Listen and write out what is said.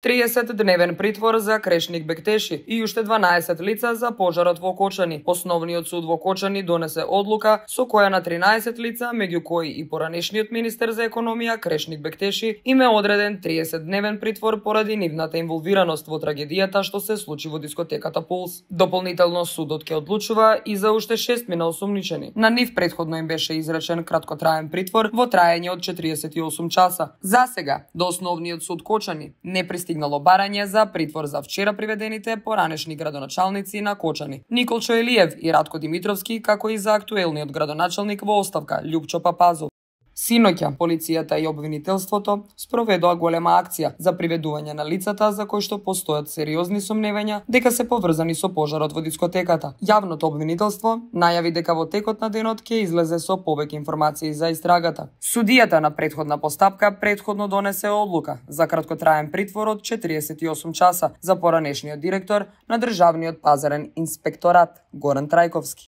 30-дневен притвор за Крешник Бектеши и уште 12 лица за пожарот во Кочани. Основниот суд во Кочани донесе одлука со која на 13 лица, меѓу кои и поранешниот министер за економија Крешник Бектеши, им е одреден 30-дневен притвор поради нивната инволвираност во трагедијата што се случи во дискотеката Пулс. Дополнително судот ќе одлучува и за уште 6 осумничени. На нив претходно им беше изречен краткотраен притвор во траење од 48 часа. За сега, до Основниот суд Кочани не стигнало барање за притвор за вчера приведените поранешни градоначалници на Кочани, Николчо Елиев и Радко Димитровски, како и за актуелниот градоначалник во оставка Љупчо Папазов. Синоќа, полицијата и обвинителството спроведоа голема акција за приведување на лицата за кои што постојат сериозни сомневања дека се поврзани со пожарот во дискотеката. Јавното обвинителство најави дека во текот на денот ќе излезе со повеќе информации за истрагата. Судијата на претходна постапка претходно донесе одлука за краткотраен притвор од 48 часа за поранешниот директор на Државниот пазарен инспекторат Горан Трајковски.